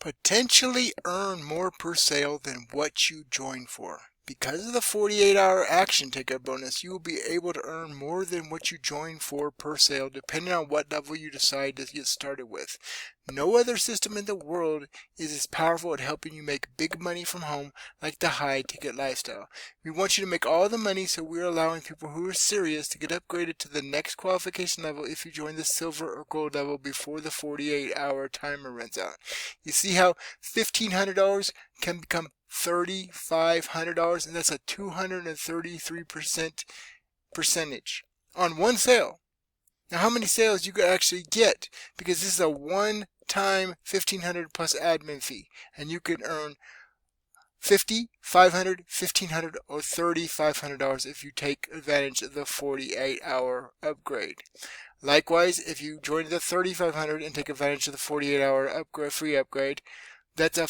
potentially earn more per sale than what you join for. Because of the 48-hour action ticket bonus, you will be able to earn more than what you join for per sale, depending on what level you decide to get started with. No other system in the world is as powerful at helping you make big money from home like the high ticket lifestyle. We want you to make all the money, so we're allowing people who are serious to get upgraded to the next qualification level if you join the silver or gold level before the 48-hour timer runs out. You see how $1,500 can become $3,500, and that's a 233% percentage on one sale. Now, how many sales you could actually get? Because this is a one-time $1,500 plus admin fee, and you could earn $50, $500, $1,500, or $3,500 if you take advantage of the 48-hour upgrade. Likewise, if you join the $3,500 and take advantage of the 48-hour upgrade, free upgrade, that's a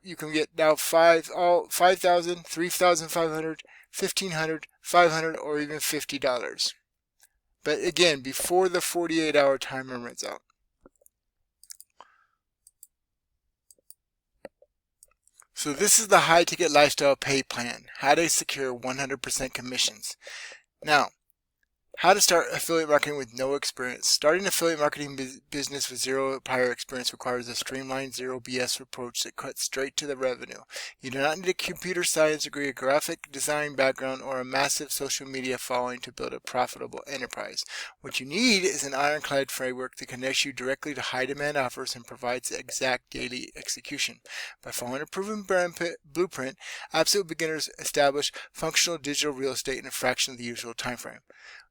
you can get now $5,000, $3,500, $1,500, $500, or even $50. But again, before the 48-hour timer runs out. So this is the high ticket lifestyle pay plan. How to secure 100% commissions. Now, how to start affiliate marketing with no experience. Starting affiliate marketing business with zero prior experience requires a streamlined, zero BS approach that cuts straight to the revenue. You do not need a computer science degree, a graphic design background, or a massive social media following to build a profitable enterprise. What you need is an ironclad framework that connects you directly to high demand offers and provides exact daily execution. By following a proven blueprint, absolute beginners establish functional digital real estate in a fraction of the usual time frame.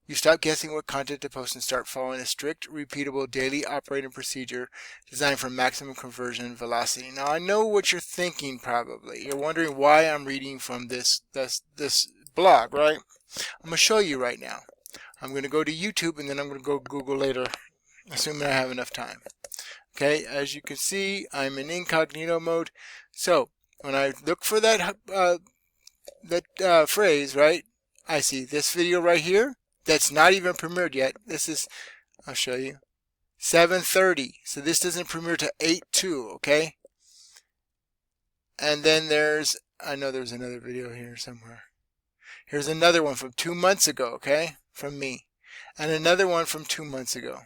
You stop guessing what content to post and start following a strict, repeatable daily operating procedure designed for maximum conversion velocity. Now, I know what you're thinking probably. You're wondering why I'm reading from this blog, right? I'm going to show you right now. I'm going to go to YouTube and then I'm going to go Google later, assuming I have enough time. Okay, as you can see, I'm in incognito mode. So, when I look for that phrase, right, I see this video right here. That's not even premiered yet. This is, I'll show you, 7:30. So this doesn't premiere to 8:02, okay? And then I know there's another video here somewhere. Here's another one from 2 months ago, okay? From me. And another one from 2 months ago.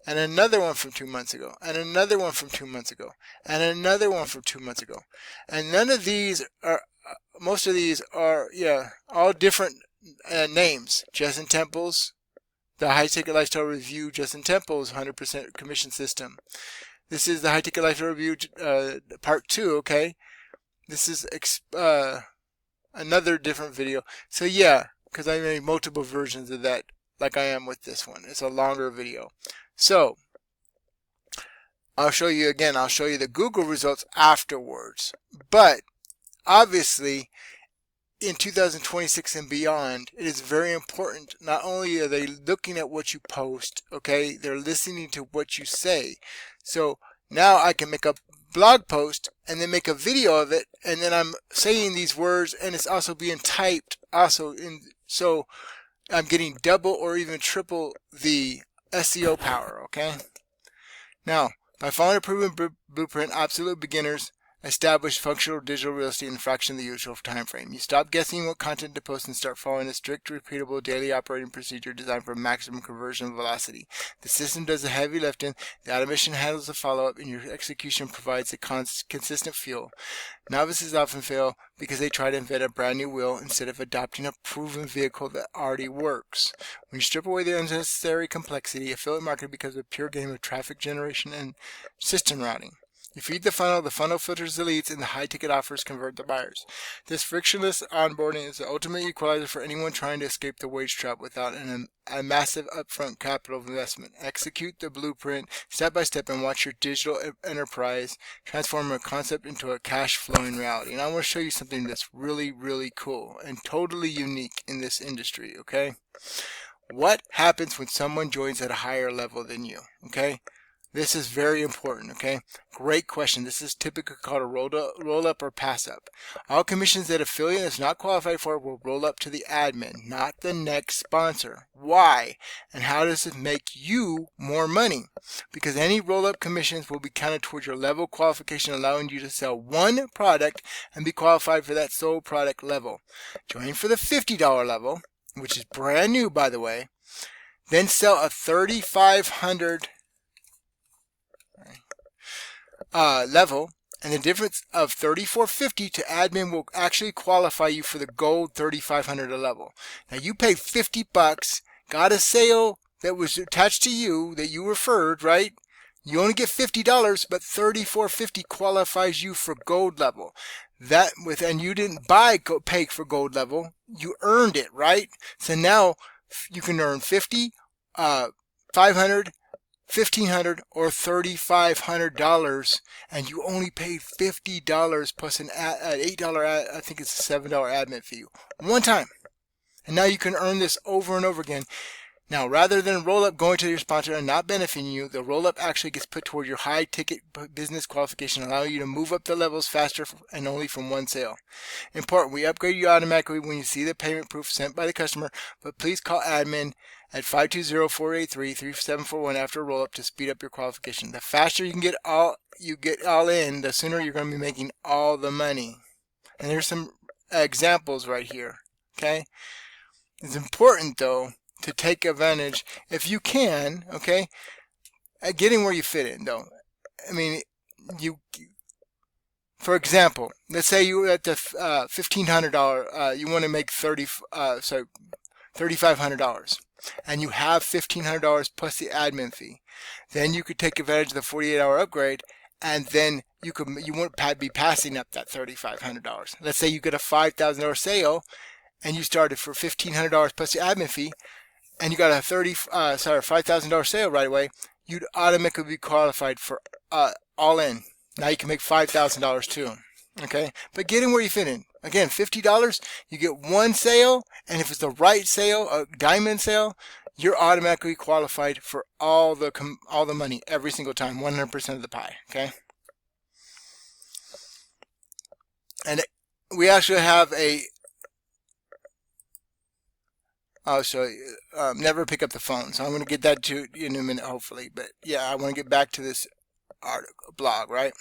And another one from 2 months ago. And another one from 2 months ago. And another one from 2 months ago. And none of these are, most of these are, yeah, all different names. Justin Temple's, the High Ticket Lifestyle Review, Justin Temple's 100% commission system. This is the High Ticket Lifestyle Review part 2, okay? This is another different video. So yeah, because I made multiple versions of that, like I am with this one. It's a longer video. So, I'll show you again. I'll show you the Google results afterwards. But, obviously, in 2026 and beyond, it is very important. Not only are they looking at what you post, okay, they're listening to what you say. So now I can make a blog post and then make a video of it, and then I'm saying these words and it's also being typed also so I'm getting double or even triple the SEO power, okay? Now, by following a proven blueprint, absolute beginners establish functional digital real estate in a fraction of the usual time frame. You stop guessing what content to post and start following a strict, repeatable daily operating procedure designed for maximum conversion velocity. The system does the heavy lifting, the automation handles the follow-up, and your execution provides a consistent fuel. Novices often fail because they try to invent a brand new wheel instead of adopting a proven vehicle that already works. When you strip away the unnecessary complexity, affiliate marketing becomes a pure game of traffic generation and system routing. You feed the funnel filters the leads, and the high-ticket offers convert the buyers. This frictionless onboarding is the ultimate equalizer for anyone trying to escape the wage trap without a massive upfront capital investment. Execute the blueprint step by step and watch your digital enterprise transform a concept into a cash-flowing reality. And I want to show you something that's really, really cool and totally unique in this industry, okay? What happens when someone joins at a higher level than you, okay? This is very important, okay? Great question. This is typically called a roll up or pass up. All commissions that affiliate is not qualified for will roll up to the admin, not the next sponsor. Why? And how does it make you more money? Because any roll up commissions will be counted towards your level qualification, allowing you to sell one product and be qualified for that sole product level. Join for the $50 level, which is brand new, by the way. Then sell a $3,500 level, and the difference of $3,450 to admin will actually qualify you for the gold $3,500 level. Now you paid $50, got a sale that was attached to you that you referred, right? You only get $50, but $3,450 qualifies you for gold level. And you didn't pay for gold level, you earned it, right? So now you can earn $50, $500, $1,500 or $3,500, and you only paid $50 plus an $8, I think it's a $7 admin fee one time. And now you can earn this over and over again. Now, rather than roll up going to your sponsor and not benefiting you, the roll up actually gets put toward your high ticket business qualification, allowing you to move up the levels faster and only from one sale. Important, we upgrade you automatically when you see the payment proof sent by the customer, but please call admin at 520-483-3741 after a roll up to speed up your qualification. The faster you can get all in, the sooner you're going to be making all the money. And there's some examples right here. Okay, it's important though to take advantage, if you can, okay, at getting where you fit in, though. I mean, for example, let's say you're at the $1,500, you want to make $3,500, and you have $1,500 plus the admin fee. Then you could take advantage of the 48-hour upgrade, and then you won't be passing up that $3,500. Let's say you get a $5,000 sale, and you started for $1,500 plus the admin fee, and you got a $5,000 sale right away, you'd automatically be qualified for all in. Now you can make $5,000 too. Okay, but getting where you fit in. Again, $50, you get one sale, and if it's the right sale, a diamond sale, you're automatically qualified for all the money every single time, 100% of the pie. Okay, and we actually have a never pick up the phone. So I'm going to get that to you in a minute, hopefully. But yeah, I want to get back to this blog, right?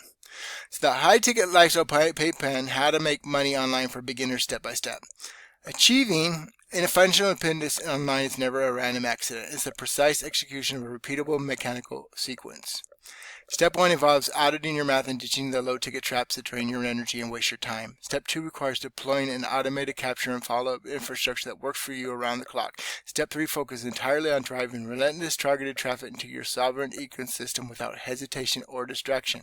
So the high ticket lifestyle pay plan, how to make money online for beginners step by step. Achieving financial independence online is never a random accident. It's the precise execution of a repeatable mechanical sequence. Step 1 involves auditing your math and ditching the low-ticket traps that drain your energy and waste your time. Step 2 requires deploying an automated capture and follow-up infrastructure that works for you around the clock. Step 3 focuses entirely on driving relentless targeted traffic into your sovereign ecosystem without hesitation or distraction.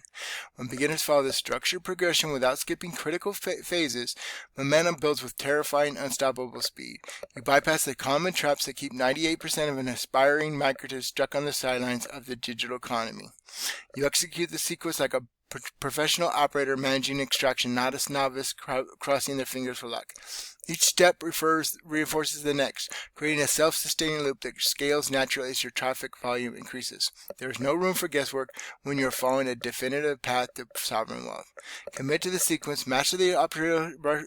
When beginners follow this structured progression without skipping critical phases, momentum builds with terrifying, unstoppable speed. You bypass the common traps that keep 98% of an aspiring migrant stuck on the sidelines of the digital economy. You execute the sequence like a professional operator managing extraction, not a novice crossing their fingers for luck. Each step reinforces the next, creating a self-sustaining loop that scales naturally as your traffic volume increases. There is no room for guesswork when you are following a definitive path to sovereign wealth. Commit to the sequence, master the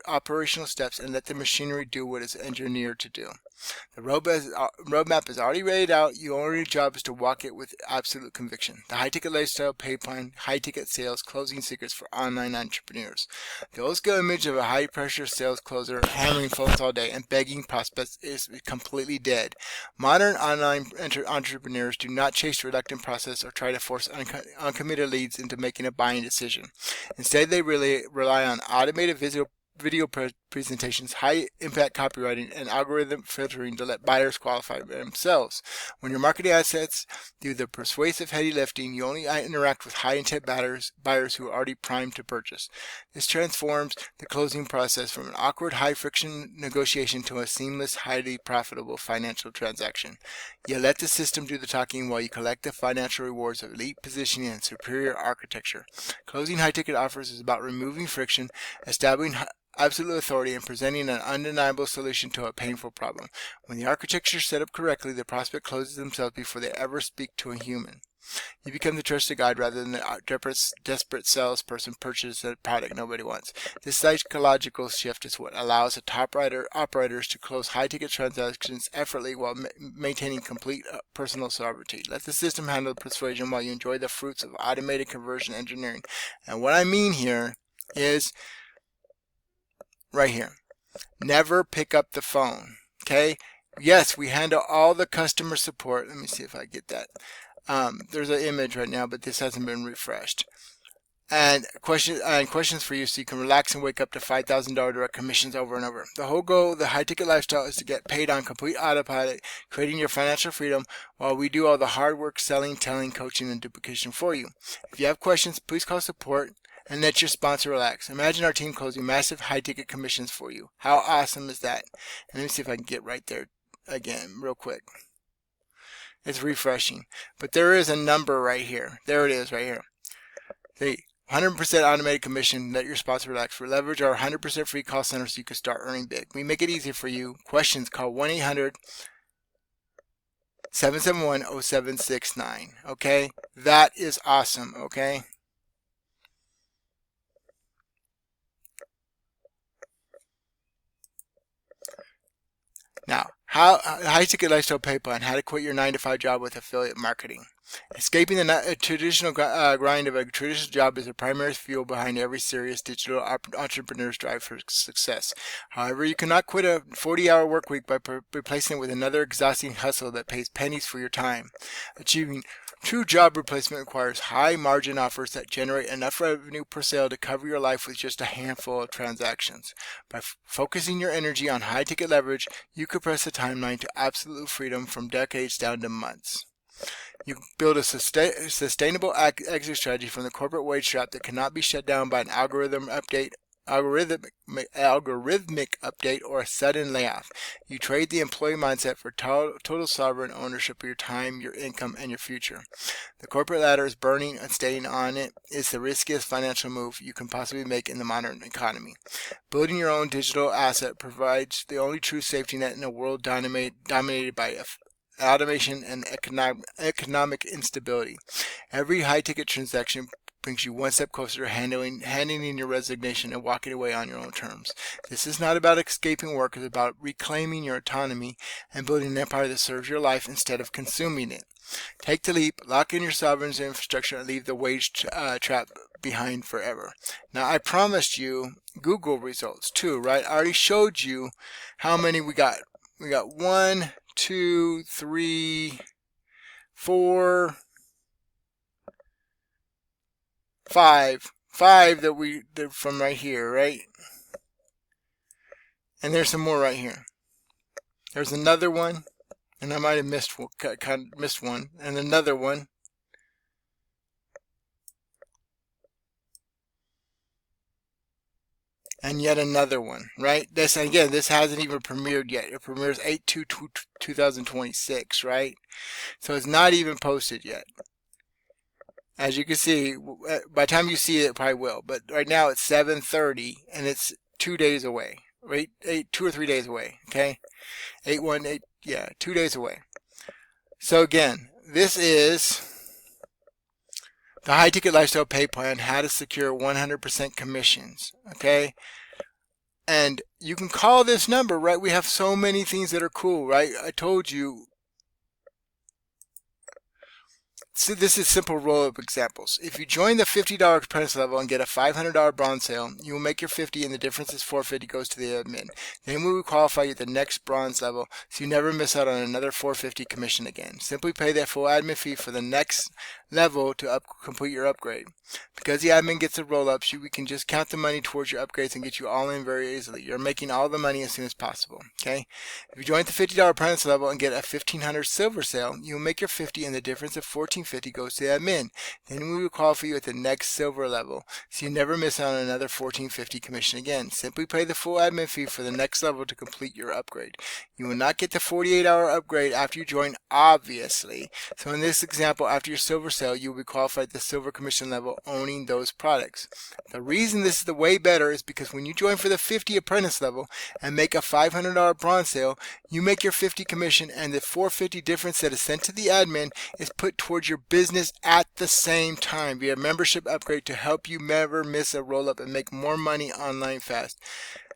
operational steps, and let the machinery do what it's engineered to do. The roadmap is already laid out. Your only job is to walk it with absolute conviction. The high-ticket lifestyle pay plan, high-ticket sales, closing secrets for online entrepreneurs. The old school image of a high-pressure sales closer hammering phones all day and begging prospects is completely dead. Modern online entrepreneurs do not chase reluctant process or try to force uncommitted leads into making a buying decision. Instead, they rely on automated video presentations, high-impact copywriting, and algorithm filtering to let buyers qualify themselves. When your marketing assets do the persuasive heavy lifting, you only interact with high-intent buyers who are already primed to purchase. This transforms the closing process from an awkward, high-friction negotiation to a seamless, highly profitable financial transaction. You let the system do the talking while you collect the financial rewards of elite positioning and superior architecture. Closing high-ticket offers is about removing friction, establishing absolute authority, and presenting an undeniable solution to a painful problem. When the architecture is set up correctly, the prospect closes themselves before they ever speak to a human. You become the trusted guide rather than a desperate salesperson purchases a product nobody wants. This psychological shift is what allows the top operators to close high-ticket transactions effortlessly while maintaining complete personal sovereignty. Let the system handle persuasion while you enjoy the fruits of automated conversion engineering. And what I mean here is right here. Never pick up the phone. Okay? Yes, we handle all the customer support. Let me see if I get that. There's an image right now, but this hasn't been refreshed. And questions for you so you can relax and wake up to $5,000 direct commissions over and over. The whole goal of the high-ticket lifestyle is to get paid on complete autopilot, creating your financial freedom while we do all the hard work, selling, telling, coaching, and duplication for you. If you have questions, please call support and let your sponsor relax. Imagine our team closing massive high-ticket commissions for you. How awesome is that? And let me see if I can get right there again real quick. It's refreshing. But there is a number right here. There it is right here. The 100% automated commission. Let your sponsor relax. We leverage our 100% free call center so you can start earning big. We make it easy for you. Questions, call 1-800-771-0769. Okay? That is awesome. Okay? Now, high-ticket lifestyle pay plan, how to quit your 9-to-5 job with affiliate marketing. Escaping the traditional grind of a traditional job is the primary fuel behind every serious digital entrepreneur's drive for success. However, you cannot quit a 40-hour work week by replacing it with another exhausting hustle that pays pennies for your time. Achieving true job replacement requires high-margin offers that generate enough revenue per sale to cover your life with just a handful of transactions. By focusing your energy on high-ticket leverage, you compress the timeline to absolute freedom from decades down to months. You build a sustainable exit strategy from the corporate wage trap that cannot be shut down by an algorithmic update or a sudden layoff. You trade the employee mindset for total sovereign ownership of your time, your income, and your future. The corporate ladder is burning, and staying on it is the riskiest financial move you can possibly make in the modern economy. Building your own digital asset provides the only true safety net in a world dominated by automation and economic instability. Every high-ticket transaction brings you one step closer to handing in your resignation and walking away on your own terms. This is not about escaping work. It's about reclaiming your autonomy and building an empire that serves your life instead of consuming it. Take the leap, lock in your sovereign's infrastructure, and leave the wage trap behind forever. Now, I promised you Google results too, right? I already showed you how many we got. We got 1, 2, 3, 4, 5 that from right here, right? And there's some more right here. There's another one, and I might have missed one, and another one. And yet another one, right? This hasn't even premiered yet. It premieres 8/2/2026, right? So it's not even posted yet. As you can see, by the time you see it, it probably will. But right now it's 7:30, and it's 2 days away, right? 2 or 3 days away. Okay, 8/1/8. Yeah, 2 days away. So again, this is the high-ticket lifestyle pay plan, how to secure 100% commissions, okay? And you can call this number, right? We have so many things that are cool, right? I told you. So this is simple roll-up examples. If you join the $50 apprentice level and get a $500 bronze sale, you will make your $50 and the difference is $450 goes to the admin. Then we will qualify you at the next bronze level so you never miss out on another $450 commission again. Simply pay that full admin fee for the next level to complete your upgrade. Because the admin gets the roll-ups, we can just count the money towards your upgrades and get you all in very easily. You're making all the money as soon as possible. Okay? If you join the $50 apprentice level and get a $1,500 silver sale, you will make your $50 and the difference of $1,450 goes to the admin. Then we will qualify you at the next silver level, so you never miss out on another $1,450 commission again. Simply pay the full admin fee for the next level to complete your upgrade. You will not get the 48-hour upgrade after you join, obviously. So in this example, after your silver sale, sale, you will be qualified at the silver commission level owning those products. The reason this is the way better is because when you join for the 50 apprentice level and make a $500 bronze sale, you make your 50 commission, and the $450 difference that is sent to the admin is put towards your business at the same time via membership upgrade to help you never miss a roll up and make more money online fast.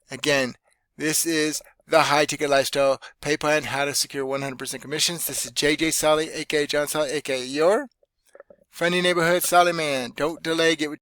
Again, this is the High Ticket Lifestyle Pay Plan, how to secure 100% commissions. This is JJ Solley, aka John Solley, aka your friendly neighborhood Solley man. Don't delay, get with